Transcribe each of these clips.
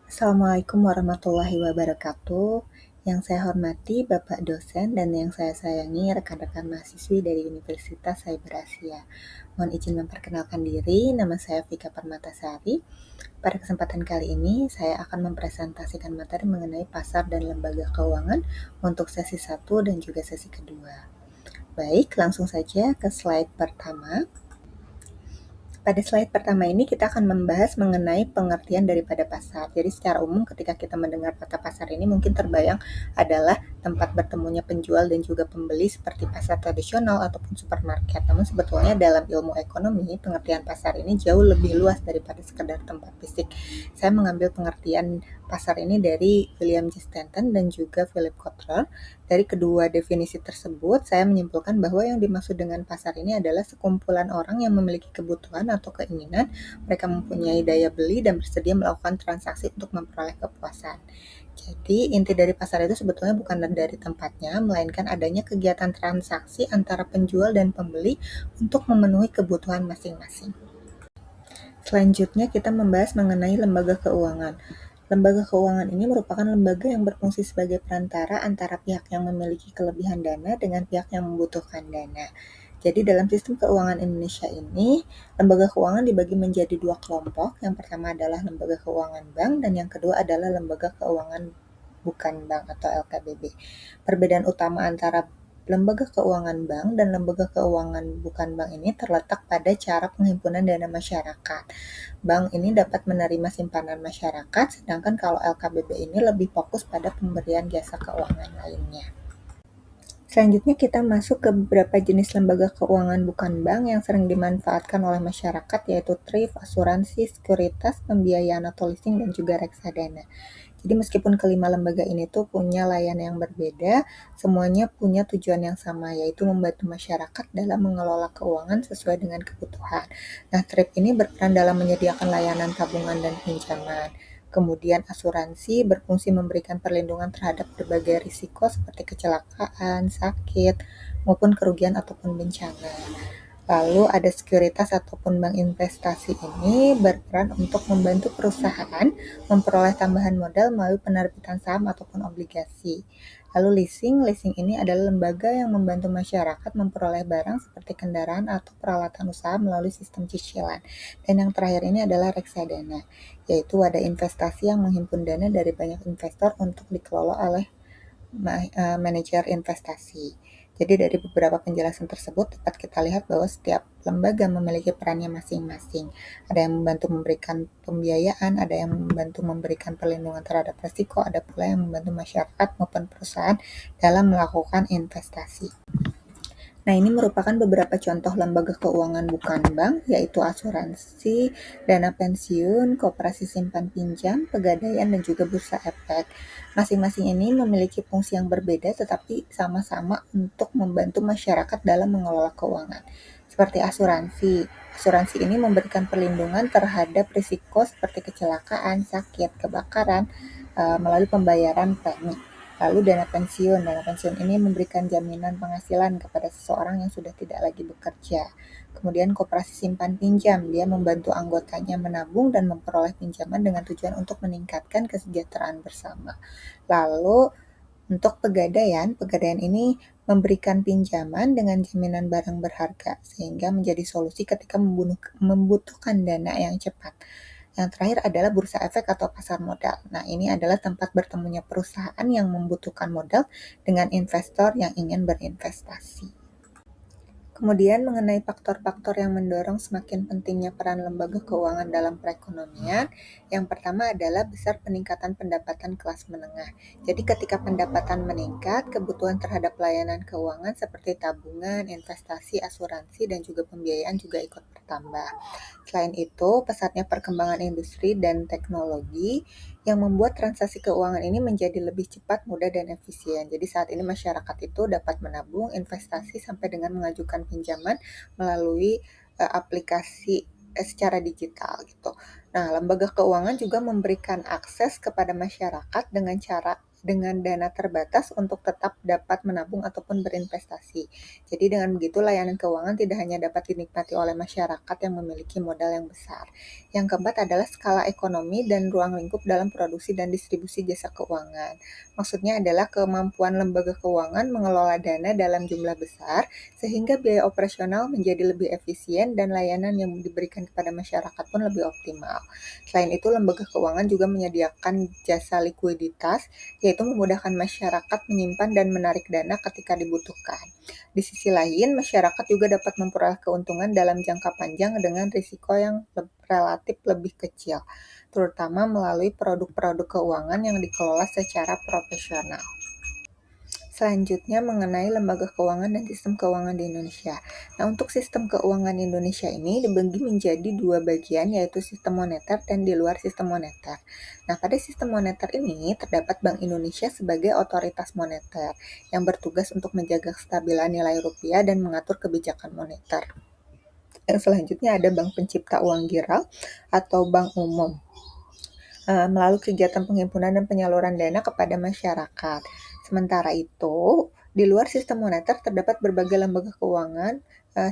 Assalamualaikum warahmatullahi wabarakatuh. Yang saya hormati Bapak dosen dan yang saya sayangi rekan-rekan mahasiswi dari Universitas Cyber Asia. Mohon izin memperkenalkan diri, nama saya Vika Permatasari. Pada kesempatan kali ini, saya akan mempresentasikan materi mengenai pasar dan lembaga keuangan untuk sesi 1 dan juga sesi kedua. Baik, langsung saja ke slide pertama. Pada slide pertama ini kita akan membahas mengenai pengertian daripada pasar. Jadi secara umum ketika kita mendengar kata pasar ini mungkin terbayang adalah tempat bertemunya penjual dan juga pembeli seperti pasar tradisional ataupun supermarket. Namun sebetulnya dalam ilmu ekonomi pengertian pasar ini jauh lebih luas daripada sekedar tempat fisik. Saya mengambil pengertian pasar ini dari William J. Stanton dan juga Philip Kotler. Dari kedua definisi tersebut, saya menyimpulkan bahwa yang dimaksud dengan pasar ini adalah sekumpulan orang yang memiliki kebutuhan atau keinginan, mereka mempunyai daya beli dan bersedia melakukan transaksi untuk memperoleh kepuasan. Jadi, inti dari pasar itu sebetulnya bukan dari tempatnya, melainkan adanya kegiatan transaksi antara penjual dan pembeli untuk memenuhi kebutuhan masing-masing. Selanjutnya kita membahas mengenai lembaga keuangan. Lembaga keuangan ini merupakan lembaga yang berfungsi sebagai perantara antara pihak yang memiliki kelebihan dana dengan pihak yang membutuhkan dana. Jadi dalam sistem keuangan Indonesia ini, lembaga keuangan dibagi menjadi dua kelompok. Yang pertama adalah lembaga keuangan bank dan yang kedua adalah lembaga keuangan bukan bank atau LKBB. Perbedaan utama antara lembaga keuangan bank dan lembaga keuangan bukan bank ini terletak pada cara penghimpunan dana masyarakat. Bank ini dapat menerima simpanan masyarakat, sedangkan kalau LKBB ini lebih fokus pada pemberian jasa keuangan lainnya. Selanjutnya kita masuk ke beberapa jenis lembaga keuangan bukan bank yang sering dimanfaatkan oleh masyarakat yaitu thrift, asuransi, sekuritas, pembiayaan atau leasing, dan juga reksadana. Jadi meskipun kelima lembaga ini tuh punya layanan yang berbeda, semuanya punya tujuan yang sama, yaitu membantu masyarakat dalam mengelola keuangan sesuai dengan kebutuhan. Nah, thrift ini berperan dalam menyediakan layanan tabungan dan pinjaman. Kemudian asuransi berfungsi memberikan perlindungan terhadap berbagai risiko seperti kecelakaan, sakit, maupun kerugian ataupun bencana. Lalu ada sekuritas ataupun bank investasi ini berperan untuk membantu perusahaan memperoleh tambahan modal melalui penerbitan saham ataupun obligasi. Lalu leasing ini adalah lembaga yang membantu masyarakat memperoleh barang seperti kendaraan atau peralatan usaha melalui sistem cicilan. Dan yang terakhir ini adalah reksadana, yaitu wadah investasi yang menghimpun dana dari banyak investor untuk dikelola oleh manajer investasi. Jadi dari beberapa penjelasan tersebut dapat kita lihat bahwa setiap lembaga memiliki perannya masing-masing. Ada yang membantu memberikan pembiayaan, ada yang membantu memberikan perlindungan terhadap risiko, ada pula yang membantu masyarakat maupun perusahaan dalam melakukan investasi. Nah, ini merupakan beberapa contoh lembaga keuangan bukan bank, yaitu asuransi, dana pensiun, koperasi simpan pinjam, pegadaian, dan juga bursa efek. Masing-masing ini memiliki fungsi yang berbeda, tetapi sama-sama untuk membantu masyarakat dalam mengelola keuangan. Seperti asuransi. Asuransi ini memberikan perlindungan terhadap risiko seperti kecelakaan, sakit, kebakaran, melalui pembayaran premi. Lalu dana pensiun ini memberikan jaminan penghasilan kepada seseorang yang sudah tidak lagi bekerja. Kemudian koperasi simpan pinjam, dia membantu anggotanya menabung dan memperoleh pinjaman dengan tujuan untuk meningkatkan kesejahteraan bersama. Lalu untuk pegadaian ini memberikan pinjaman dengan jaminan barang berharga sehingga menjadi solusi ketika membutuhkan dana yang cepat. Yang terakhir adalah bursa efek atau pasar modal. Nah, ini adalah tempat bertemunya perusahaan yang membutuhkan modal dengan investor yang ingin berinvestasi. Kemudian mengenai faktor-faktor yang mendorong semakin pentingnya peran lembaga keuangan dalam perekonomian, yang pertama adalah besar peningkatan pendapatan kelas menengah. Jadi ketika pendapatan meningkat, kebutuhan terhadap layanan keuangan seperti tabungan, investasi, asuransi, dan juga pembiayaan juga ikut bertambah. Selain itu, pesatnya perkembangan industri dan teknologi yang membuat transaksi keuangan ini menjadi lebih cepat, mudah, dan efisien. Jadi saat ini masyarakat itu dapat menabung, investasi, sampai dengan mengajukan pinjaman melalui aplikasi secara digital gitu. Nah, lembaga keuangan juga memberikan akses kepada masyarakat dengan cara dengan dana terbatas untuk tetap dapat menabung ataupun berinvestasi. Jadi dengan begitu layanan keuangan tidak hanya dapat dinikmati oleh masyarakat yang memiliki modal yang besar. Yang keempat adalah skala ekonomi dan ruang lingkup dalam produksi dan distribusi jasa keuangan. Maksudnya adalah kemampuan lembaga keuangan mengelola dana dalam jumlah besar sehingga biaya operasional menjadi lebih efisien dan layanan yang diberikan kepada masyarakat pun lebih optimal. Selain itu, lembaga keuangan juga menyediakan jasa likuiditas, yaitu memudahkan masyarakat menyimpan dan menarik dana ketika dibutuhkan. Di sisi lain, masyarakat juga dapat memperoleh keuntungan dalam jangka panjang dengan risiko yang relatif lebih kecil, terutama melalui produk-produk keuangan yang dikelola secara profesional. Selanjutnya mengenai lembaga keuangan dan sistem keuangan di Indonesia. Nah, untuk sistem keuangan Indonesia ini dibagi menjadi dua bagian, yaitu sistem moneter dan di luar sistem moneter. Nah, pada sistem moneter ini terdapat Bank Indonesia sebagai otoritas moneter yang bertugas untuk menjaga kestabilan nilai rupiah dan mengatur kebijakan moneter. Yang selanjutnya ada Bank Pencipta Uang Giral atau Bank Umum melalui kegiatan penghimpunan dan penyaluran dana kepada masyarakat. Sementara itu, di luar sistem moneter terdapat berbagai lembaga keuangan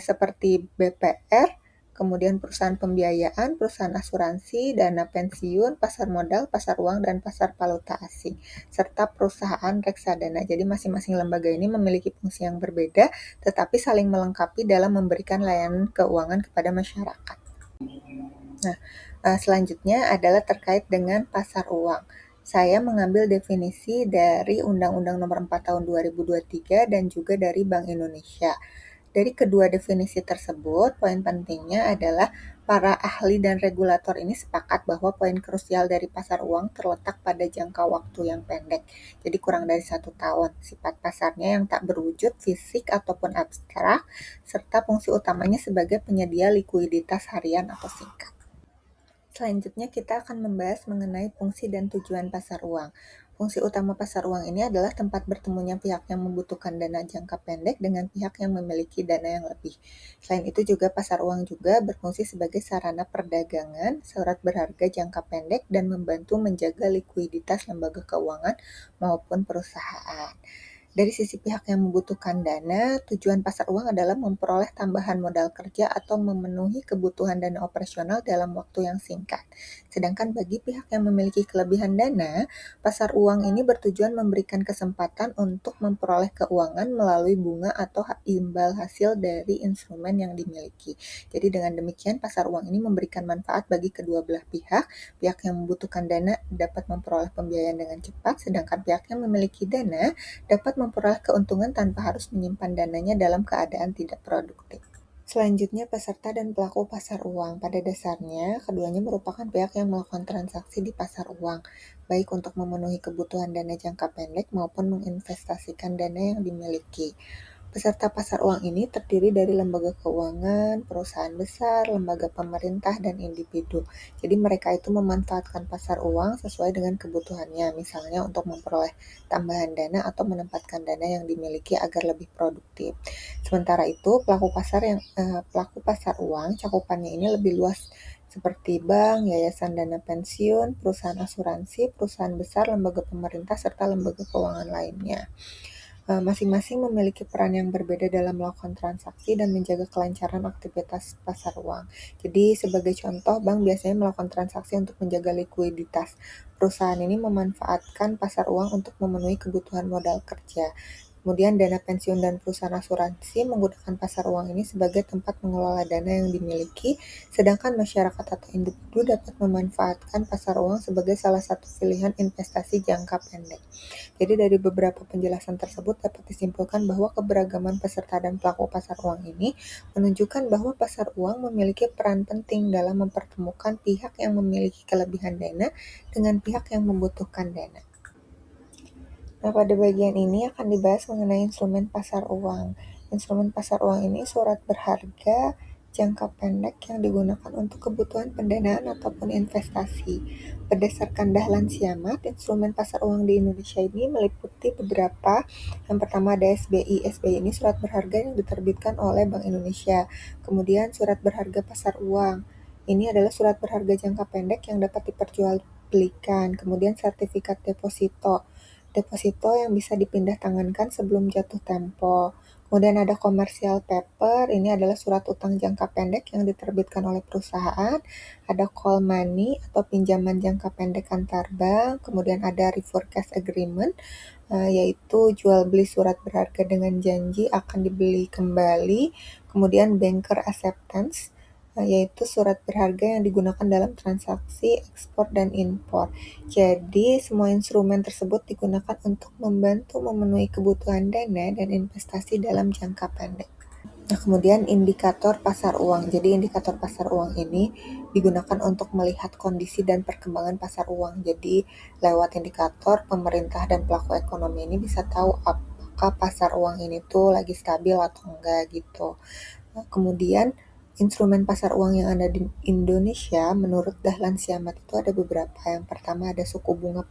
seperti BPR, kemudian perusahaan pembiayaan, perusahaan asuransi, dana pensiun, pasar modal, pasar uang, dan pasar valuta asing, serta perusahaan reksadana. Jadi masing-masing lembaga ini memiliki fungsi yang berbeda, tetapi saling melengkapi dalam memberikan layanan keuangan kepada masyarakat. Nah, selanjutnya adalah terkait dengan pasar uang. Saya mengambil definisi dari Undang-Undang Nomor 4 Tahun 2023 dan juga dari Bank Indonesia. Dari kedua definisi tersebut, poin pentingnya adalah para ahli dan regulator ini sepakat bahwa poin krusial dari pasar uang terletak pada jangka waktu yang pendek, jadi kurang dari 1 tahun, sifat pasarnya yang tak berwujud fisik ataupun abstrak, serta fungsi utamanya sebagai penyedia likuiditas harian atau singkat. Selanjutnya kita akan membahas mengenai fungsi dan tujuan pasar uang. Fungsi utama pasar uang ini adalah tempat bertemunya pihak yang membutuhkan dana jangka pendek dengan pihak yang memiliki dana yang lebih. Selain itu juga pasar uang juga berfungsi sebagai sarana perdagangan, surat berharga jangka pendek, dan membantu menjaga likuiditas lembaga keuangan maupun perusahaan. Dari sisi pihak yang membutuhkan dana, tujuan pasar uang adalah memperoleh tambahan modal kerja atau memenuhi kebutuhan dana operasional dalam waktu yang singkat. Sedangkan bagi pihak yang memiliki kelebihan dana, pasar uang ini bertujuan memberikan kesempatan untuk memperoleh keuangan melalui bunga atau imbal hasil dari instrumen yang dimiliki. Jadi dengan demikian pasar uang ini memberikan manfaat bagi kedua belah pihak. Pihak yang membutuhkan dana dapat memperoleh pembiayaan dengan cepat, sedangkan pihak yang memiliki dana dapat memperoleh keuntungan tanpa harus menyimpan dananya dalam keadaan tidak produktif. Selanjutnya, peserta dan pelaku pasar uang. Pada dasarnya, keduanya merupakan pihak yang melakukan transaksi di pasar uang, baik untuk memenuhi kebutuhan dana jangka pendek maupun menginvestasikan dana yang dimiliki. Peserta pasar uang ini terdiri dari lembaga keuangan, perusahaan besar, lembaga pemerintah, dan individu. Jadi mereka itu memanfaatkan pasar uang sesuai dengan kebutuhannya, misalnya untuk memperoleh tambahan dana atau menempatkan dana yang dimiliki agar lebih produktif. Sementara itu, pelaku pasar uang cakupannya ini lebih luas seperti bank, yayasan dana pensiun, perusahaan asuransi, perusahaan besar, lembaga pemerintah, serta lembaga keuangan lainnya. Masing-masing memiliki peran yang berbeda dalam melakukan transaksi dan menjaga kelancaran aktivitas pasar uang. Jadi sebagai contoh, bank biasanya melakukan transaksi untuk menjaga likuiditas. Perusahaan ini memanfaatkan pasar uang untuk memenuhi kebutuhan modal kerja. Kemudian dana pensiun dan perusahaan asuransi menggunakan pasar uang ini sebagai tempat mengelola dana yang dimiliki, sedangkan masyarakat atau individu dapat memanfaatkan pasar uang sebagai salah satu pilihan investasi jangka pendek. Jadi dari beberapa penjelasan tersebut dapat disimpulkan bahwa keberagaman peserta dan pelaku pasar uang ini menunjukkan bahwa pasar uang memiliki peran penting dalam mempertemukan pihak yang memiliki kelebihan dana dengan pihak yang membutuhkan dana. Nah, pada bagian ini akan dibahas mengenai instrumen pasar uang. Instrumen pasar uang ini surat berharga jangka pendek yang digunakan untuk kebutuhan pendanaan ataupun investasi. Berdasarkan Dahlan Siamat, instrumen pasar uang di Indonesia ini meliputi beberapa. Yang pertama ada SBI. SBI ini surat berharga yang diterbitkan oleh Bank Indonesia. Kemudian surat berharga pasar uang. Ini adalah surat berharga jangka pendek yang dapat diperjualbelikan. Kemudian sertifikat deposito. deposito yang bisa dipindah tangankan sebelum jatuh tempo. Kemudian ada commercial paper, ini adalah surat utang jangka pendek yang diterbitkan oleh perusahaan. Ada call money atau pinjaman jangka pendek antar bank. Kemudian ada reforecast agreement, yaitu jual beli surat berharga dengan janji akan dibeli kembali. Kemudian banker acceptance, yaitu surat berharga yang digunakan dalam transaksi ekspor dan impor. Jadi, semua instrumen tersebut digunakan untuk membantu memenuhi kebutuhan dana dan investasi dalam jangka pendek. Nah, kemudian indikator pasar uang. Jadi, indikator pasar uang ini digunakan untuk melihat kondisi dan perkembangan pasar uang. Jadi, lewat indikator, pemerintah dan pelaku ekonomi ini bisa tahu apakah pasar uang ini tuh lagi stabil atau enggak gitu. Nah, kemudian, instrumen pasar uang yang ada di Indonesia, menurut Dahlan Siamat itu ada beberapa. Yang pertama ada suku bunga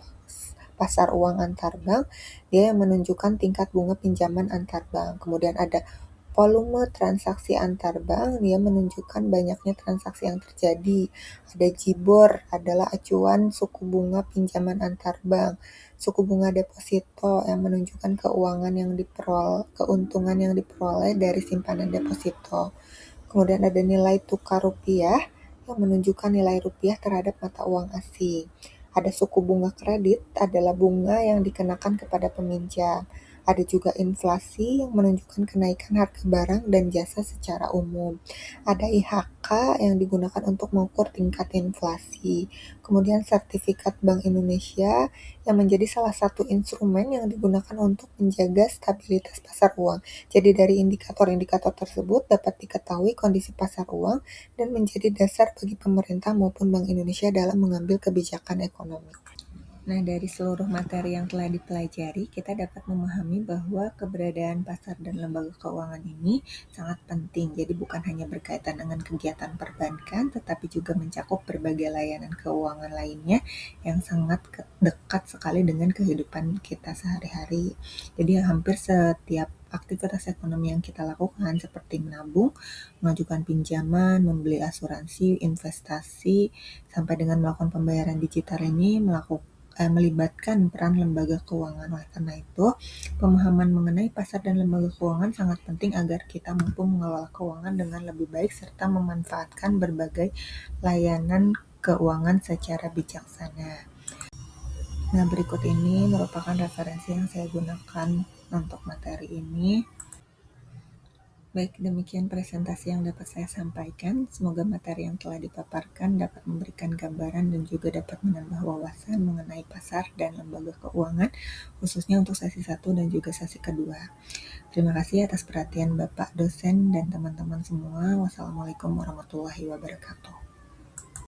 pasar uang antar bank, dia yang menunjukkan tingkat bunga pinjaman antar bank. Kemudian ada volume transaksi antar bank, dia menunjukkan banyaknya transaksi yang terjadi. Ada JIBOR, adalah acuan suku bunga pinjaman antar bank. Suku bunga deposito yang menunjukkan keuntungan yang diperoleh dari simpanan deposito. Kemudian ada nilai tukar rupiah yang menunjukkan nilai rupiah terhadap mata uang asing. Ada suku bunga kredit, adalah bunga yang dikenakan kepada peminjam. Ada juga inflasi yang menunjukkan kenaikan harga barang dan jasa secara umum. Ada IHK yang digunakan untuk mengukur tingkat inflasi. Kemudian sertifikat Bank Indonesia yang menjadi salah satu instrumen yang digunakan untuk menjaga stabilitas pasar uang. Jadi dari indikator-indikator tersebut dapat diketahui kondisi pasar uang dan menjadi dasar bagi pemerintah maupun Bank Indonesia dalam mengambil kebijakan ekonomi. Nah, dari seluruh materi yang telah dipelajari, kita dapat memahami bahwa keberadaan pasar dan lembaga keuangan ini sangat penting. Jadi bukan hanya berkaitan dengan kegiatan perbankan, tetapi juga mencakup berbagai layanan keuangan lainnya yang sangat dekat sekali dengan kehidupan kita sehari-hari. Jadi hampir setiap aktivitas ekonomi yang kita lakukan seperti menabung, mengajukan pinjaman, membeli asuransi, investasi, sampai dengan melakukan pembayaran digital ini melibatkan peran lembaga keuangan. Oleh karena itu, pemahaman mengenai pasar dan lembaga keuangan sangat penting agar kita mampu mengelola keuangan dengan lebih baik serta memanfaatkan berbagai layanan keuangan secara bijaksana. Nah, berikut ini merupakan referensi yang saya gunakan untuk materi ini. Baik, demikian presentasi yang dapat saya sampaikan. Semoga materi yang telah dipaparkan dapat memberikan gambaran dan juga dapat menambah wawasan mengenai pasar dan lembaga keuangan, khususnya untuk sesi 1 dan juga sesi kedua. Terima kasih atas perhatian Bapak dosen dan teman-teman semua. Wassalamualaikum warahmatullahi wabarakatuh.